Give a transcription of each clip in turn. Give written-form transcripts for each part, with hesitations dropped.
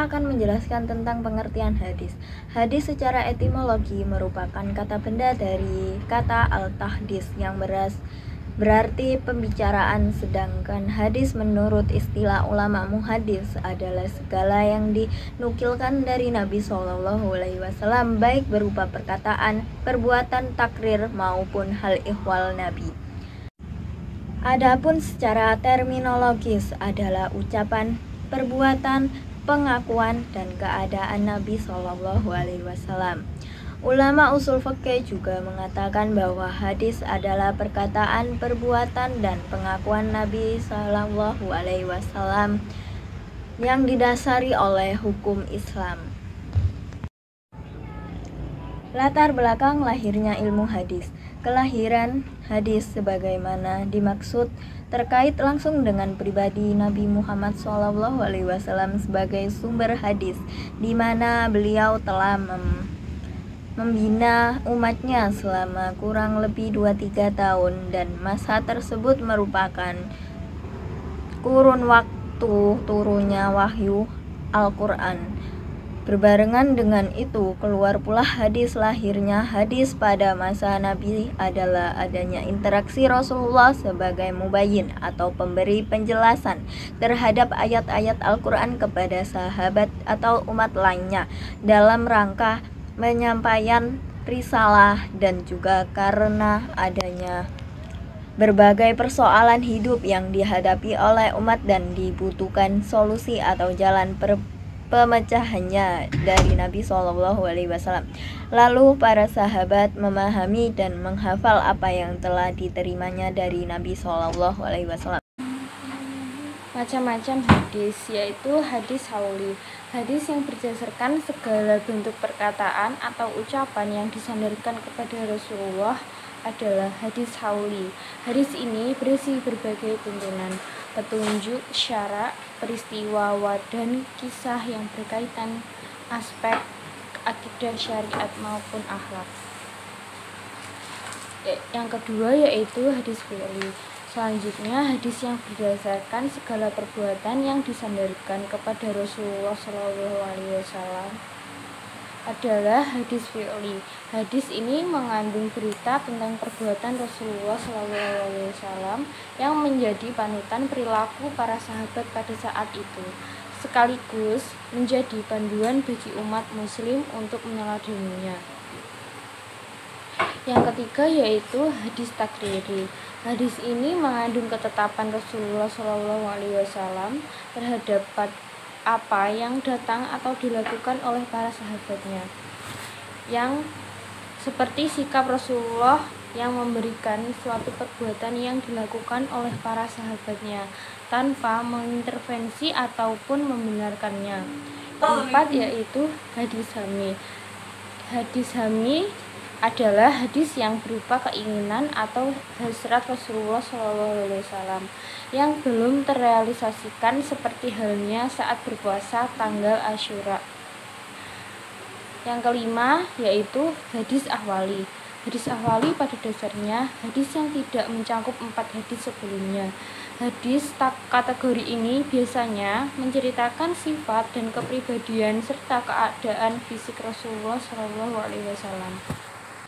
kita akan menjelaskan tentang pengertian hadis. Hadis secara etimologi merupakan kata benda dari kata al-tahdis yang berarti pembicaraan, sedangkan hadis menurut istilah ulama muhadis adalah segala yang dinukilkan dari Nabi SAW, baik berupa perkataan, perbuatan, takrir maupun hal ihwal Nabi. Adapun secara terminologis adalah ucapan, perbuatan, pengakuan, dan keadaan Nabi SAW. Ulama usul fikih juga mengatakan bahwa hadis adalah perkataan, perbuatan, dan pengakuan Nabi SAW yang didasari oleh hukum Islam. Latar belakang lahirnya ilmu hadis. Kelahiran hadis sebagaimana dimaksud terkait langsung dengan pribadi Nabi Muhammad SAW sebagai sumber hadis, di mana beliau telah membina umatnya selama kurang lebih 2-3 tahun, dan masa tersebut merupakan kurun waktu turunnya wahyu Al-Quran. Berbarengan dengan itu, keluar pula hadis. Lahirnya hadis pada masa Nabi adalah adanya interaksi Rasulullah sebagai mubayyin atau pemberi penjelasan terhadap ayat-ayat Al-Quran kepada sahabat atau umat lainnya dalam rangka penyampaian risalah, dan juga karena adanya berbagai persoalan hidup yang dihadapi oleh umat dan dibutuhkan solusi atau jalan pemecahannya dari Nabi SAW. Lalu para sahabat memahami dan menghafal apa yang telah diterimanya dari Nabi SAW. Macam-macam hadis, yaitu hadis hauli. Hadis yang berdasarkan segala bentuk perkataan atau ucapan yang disandarkan kepada Rasulullah adalah hadis hauli. Hadis ini berisi berbagai tuntunan, petunjuk, syarak, peristiwa, dan kisah yang berkaitan aspek akidah, syariat maupun akhlak. Yang kedua yaitu hadis fi'li. Selanjutnya, hadis yang berdasarkan segala perbuatan yang disandarkan kepada Rasulullah SAW adalah hadis fi'li. Hadis ini mengandung berita tentang perbuatan Rasulullah SAW yang menjadi panutan perilaku para sahabat pada saat itu, sekaligus menjadi panduan bagi umat muslim untuk meneladaninya. Yang ketiga yaitu hadis takriri. Hadis ini mengandung ketetapan Rasulullah SAW terhadap apa yang datang atau dilakukan oleh para sahabatnya, yang seperti sikap Rasulullah yang memberikan suatu perbuatan yang dilakukan oleh para sahabatnya tanpa mengintervensi ataupun membenarkannya. Keempat yaitu hadis hami. Hadis hami adalah hadis yang berupa keinginan atau hasrat Rasulullah SAW yang belum terrealisasikan, seperti halnya saat berpuasa tanggal Asyura. Yang kelima yaitu hadis ahwali. Hadis ahwali pada dasarnya hadis yang tidak mencakup 4 hadis sebelumnya. Hadis kategori ini biasanya menceritakan sifat dan kepribadian serta keadaan fisik Rasulullah SAW.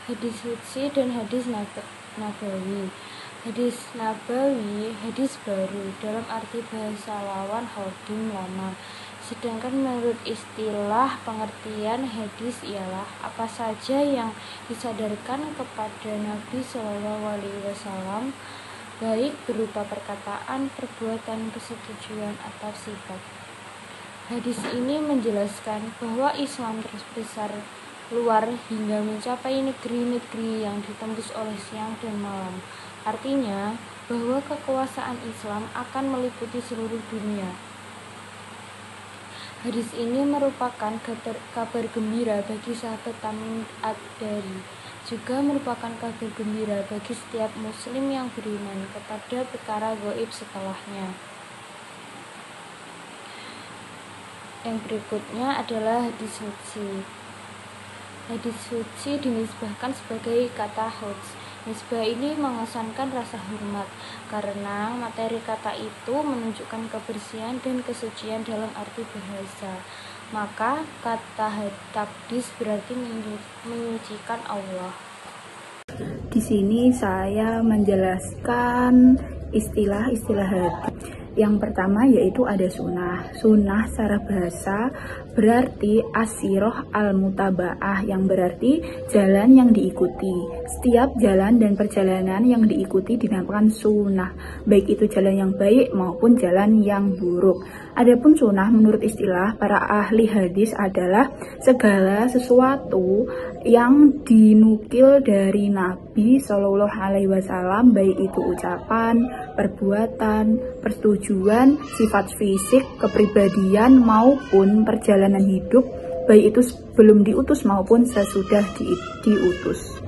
Hadis qudsi dan hadis nabawi. Hadis nabawi hadis baru dalam arti bahasa lawan hodim lama. Sedangkan menurut istilah pengertian hadis ialah apa saja yang disadarkan kepada Nabi SAW, baik berupa perkataan, perbuatan, persetujuan, atau sifat. Hadis ini menjelaskan bahwa Islam terus besar luar hingga mencapai negeri-negeri yang ditembus oleh siang dan malam. Artinya bahwa kekuasaan Islam akan meliputi seluruh dunia. Hadis ini merupakan kabar gembira bagi sahabat Tamim ad-Dari, juga merupakan kabar gembira bagi setiap muslim yang beriman kepada perkara gaib setelahnya. Yang berikutnya adalah hadis qudsi. Hadis qudsi dinisbahkan sebagai kata quds. Nisbah ini mengesankan rasa hormat karena materi kata itu menunjukkan kebersihan dan kesucian dalam arti bahasa. Maka kata takdis berarti menyucikan Allah. Di sini saya menjelaskan istilah-istilah hadis. Yang pertama yaitu ada sunnah. Sunnah secara bahasa berarti asiroh al-mutaba'ah, yang berarti jalan yang diikuti. Setiap jalan dan perjalanan yang diikuti dinamakan sunnah, baik itu jalan yang baik maupun jalan yang buruk. Adapun sunnah menurut istilah para ahli hadis adalah segala sesuatu yang dinukil dari Nabi Shallallahu Alaihi Wasallam, baik itu ucapan, perbuatan, persetujuan, sifat fisik, kepribadian maupun perjalanan hidup, baik itu sebelum diutus maupun sesudah diutus.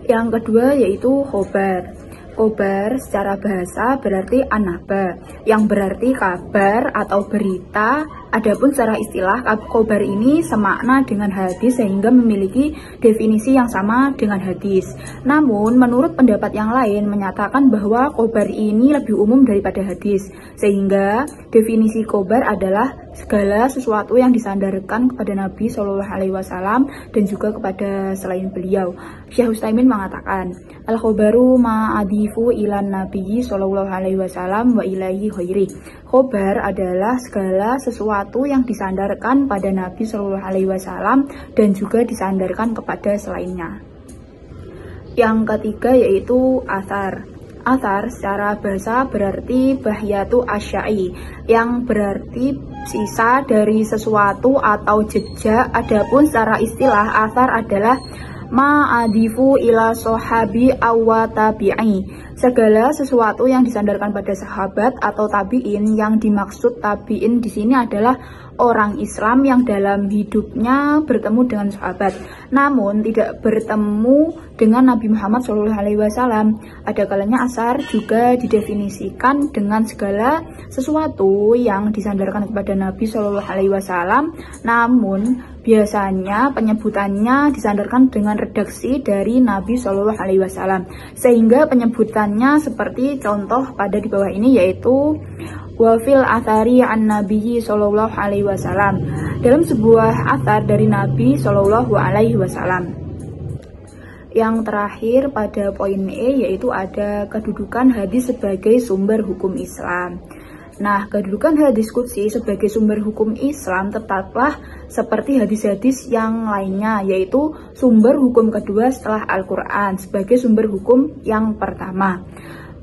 Yang kedua yaitu khobar. Khobar secara bahasa berarti an-naba, yang berarti kabar atau berita. Adapun secara istilah, khobar ini semakna dengan hadis sehingga memiliki definisi yang sama dengan hadis. Namun, menurut pendapat yang lain menyatakan bahwa khobar ini lebih umum daripada hadis, sehingga definisi khobar adalah segala sesuatu yang disandarkan kepada Nabi Shallallahu Alaihi Wasallam dan juga kepada selain beliau. Syekh Utsaimin mengatakan, al-khobaru ma'adifu ilan Nabi Shallallahu Alaihi Wasallam wa ilaihi khairi. Khobar adalah segala sesuatu yang disandarkan pada Nabi Shallallahu Alaihi Wasallam dan juga disandarkan kepada selainnya. Yang ketiga yaitu athar. Athar secara bahasa berarti bahyatu asyai, yang berarti sisa dari sesuatu atau jejak. Adapun secara istilah, athar adalah ma'adifu ila sohabi awa tabi'i, segala sesuatu yang disandarkan pada sahabat atau tabi'in. Yang dimaksud tabi'in di sini adalah orang Islam yang dalam hidupnya bertemu dengan sahabat, namun tidak bertemu dengan Nabi Muhammad SAW. Ada kalanya asar juga didefinisikan dengan segala sesuatu yang disandarkan kepada Nabi SAW, namun biasanya penyebutannya disandarkan dengan redaksi dari Nabi SAW, sehingga penyebutannya seperti contoh pada di bawah ini yaitu wafil athari an Nabi Sallallahu Alaihi Wasallam, dalam sebuah athar dari Nabi Sallallahu Alaihi Wasallam. Yang terakhir pada poin E yaitu ada kedudukan hadis sebagai sumber hukum Islam. Nah, kedudukan hadis qudsi sebagai sumber hukum Islam tetaplah seperti hadis-hadis yang lainnya, yaitu sumber hukum kedua setelah Al-Quran sebagai sumber hukum yang pertama.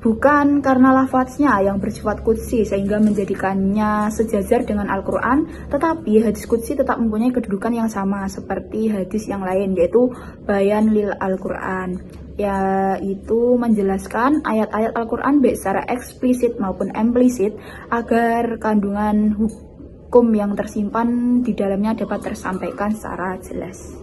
Bukan karena lafaznya yang bersifat qudsi sehingga menjadikannya sejajar dengan Al-Quran, tetapi hadis qudsi tetap mempunyai kedudukan yang sama seperti hadis yang lain, yaitu bayan lil Al-Quran, yaitu menjelaskan ayat-ayat Al-Quran baik secara eksplisit maupun implisit agar kandungan hukum yang tersimpan di dalamnya dapat tersampaikan secara jelas.